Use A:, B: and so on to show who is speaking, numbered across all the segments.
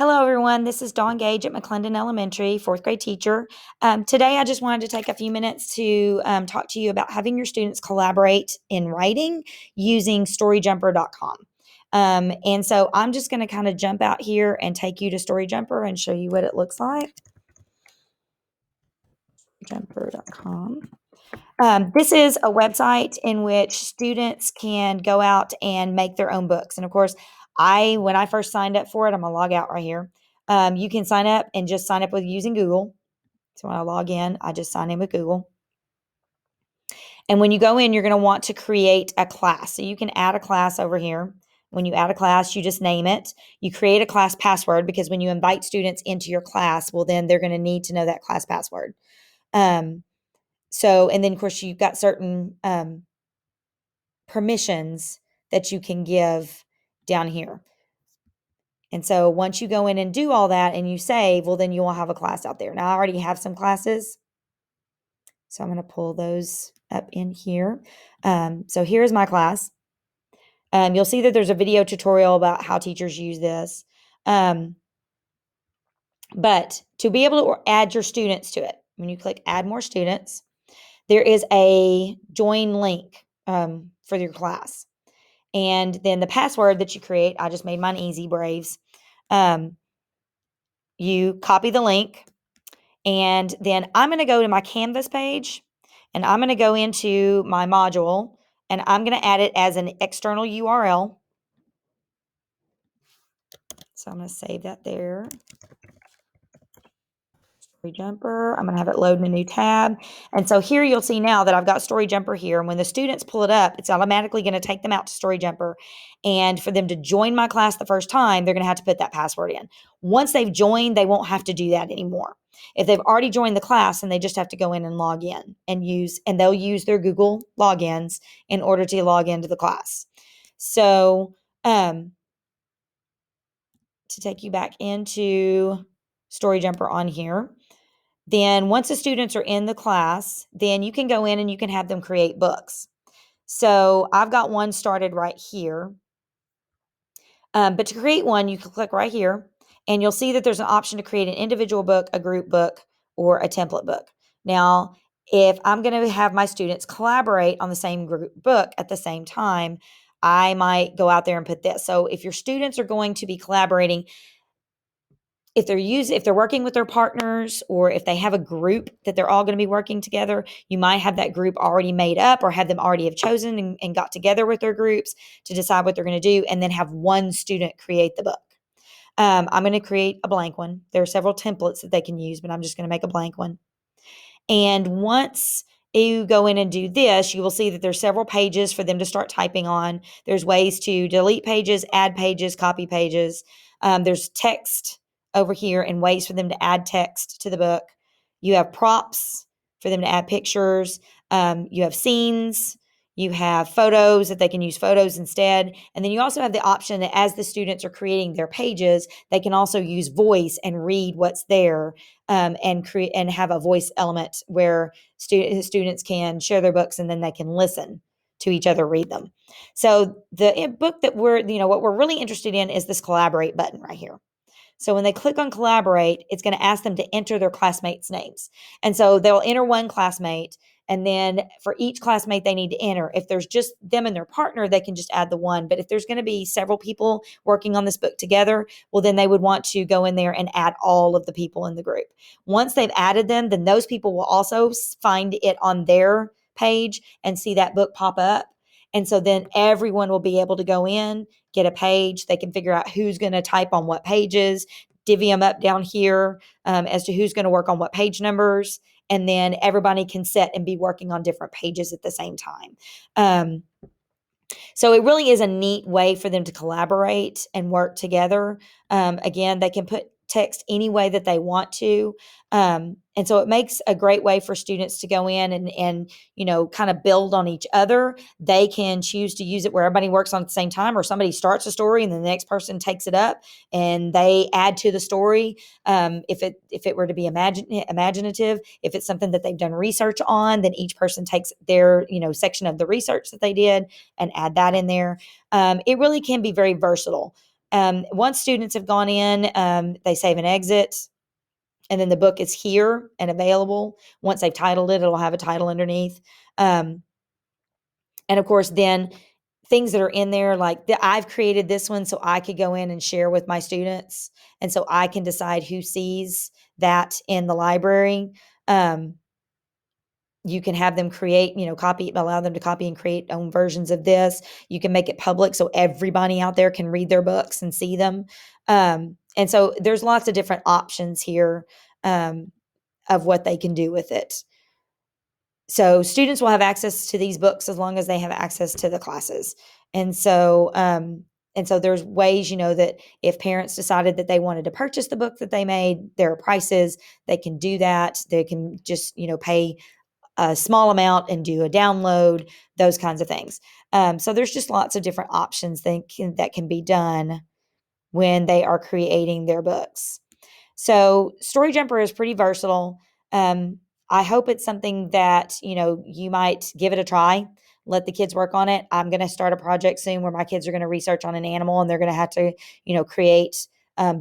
A: Hello, everyone. This is Dawn Gage at McClendon Elementary, fourth grade teacher. Today, I just wanted to take a few minutes to talk to you about having your students collaborate in writing using Storyjumper.com. And so I'm just going to kind of jump out here and take you to Storyjumper and show you what it looks like. Jumper.com. This is a website in which students can go out and make their own books. And of course, when I first signed up for it, I'm gonna log out right here. You can sign up and just sign up with using Google. So when I log in, I just sign in with Google. And when you go in, you're going to want to create a class. So you can add a class over here. When you add a class, you just name it. You create a class password because when you invite students into your class, well, then they're going to need to know that class password. And then of course you've got certain permissions that you can give down here. And so once you go in and do all that and you save, well, then you will have a class out there. Now I already have some classes, so I'm going to pull those up in here. So here's my class. You'll see that there's a video tutorial about how teachers use this. But to be able to add your students to it, when you click add more students, there is a join link for your class. And then the password that you create, I just made mine easy, Braves. You copy the link, and then I'm going to go to my Canvas page, and I'm going to go into my module, and I'm going to add it as an external URL. So I'm going to save that there. Storyjumper. I'm going to have it load in a new tab. And so here you'll see now that I've got Storyjumper here. And when the students pull it up, it's automatically going to take them out to Storyjumper. And for them to join my class the first time, they're going to have to put that password in. Once they've joined, they won't have to do that anymore. If they've already joined the class, then they just have to go in and log in and they'll use their Google logins in order to log into the class. So, to take you back into Storyjumper on here, then once the students are in the class, then you can go in and you can have them create books. So I've got one started right here. But to create one, you can click right here and you'll see that there's an option to create an individual book, a group book, or a template book. Now, if I'm going to have my students collaborate on the same group book at the same time, I might go out there and put this. So if your students are going to be collaborating, if they're working with their partners, or if they have a group that they're all going to be working together, you might have that group already made up or have them already have chosen and got together with their groups to decide what they're going to do, and then have one student create the book. I'm going to create a blank one. There are several templates that they can use, but I'm just going to make a blank one. And once you go in and do this, you will see that there's several pages for them to start typing on. There's ways to delete pages, add pages, copy pages. There's text over here and ways for them to add text to the book. You have props for them to add pictures. You have scenes. You have photos that they can use photos instead. And then you also have the option that as the students are creating their pages, they can also use voice and read what's there, and create and have a voice element where students can share their books and then they can listen to each other read them. So the book that what we're really interested in is this collaborate button right here. So when they click on collaborate, it's going to ask them to enter their classmates' names. And so they'll enter one classmate, and then for each classmate they need to enter. If there's just them and their partner, they can just add the one. But if there's going to be several people working on this book together, well, then they would want to go in there and add all of the people in the group. Once they've added them, then those people will also find it on their page and see that book pop up. And so then everyone will be able to go in, get a page. They can figure out who's going to type on what pages, divvy them up down here as to who's going to work on what page numbers. And then everybody can sit and be working on different pages at the same time. So it really is a neat way for them to collaborate and work together. Again, they can put text any way that they want to. And so it makes a great way for students to go in and kind of build on each other. They can choose to use it where everybody works on at the same time, or somebody starts a story and then the next person takes it up and they add to the story. If it were to be imaginative, if it's something that they've done research on, then each person takes their section of the research that they did and add that in there. It really can be very versatile. Once students have gone in, they save and exit, and then the book is here and available. Once they've titled it, it'll have a title underneath. And of course, then things that are in there, like I've created this one so I could go in and share with my students. And so I can decide who sees that in the library. You can have them create, copy, allow them to copy and create own versions of this. You can make it public so everybody out there can read their books and see them. And so there's lots of different options here of what they can do with it. So students will have access to these books as long as they have access to the classes. And so there's ways, that if parents decided that they wanted to purchase the book that they made, there are prices. They can do that. They can just, pay a small amount and do a download, those kinds of things. So there's just lots of different options that can be done when they are creating their books. So Storyjumper is pretty versatile. I hope it's something that, you might give it a try, let the kids work on it. I'm going to start a project soon where my kids are going to research on an animal, and they're going to have to, create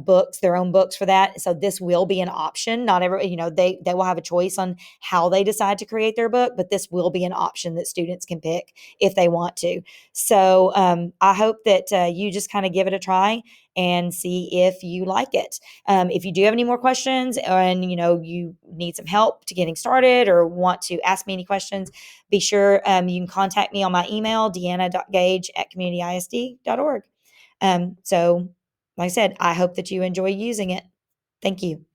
A: books, their own books for that. So this will be an option. Not every, they will have a choice on how they decide to create their book, but this will be an option that students can pick if they want to. So I hope that you just kind of give it a try and see if you like it. If you do have any more questions and you need some help to getting started or want to ask me any questions, be sure you can contact me on my email, deanna.gage@communityisd.org. So like I said, I hope that you enjoy using it. Thank you.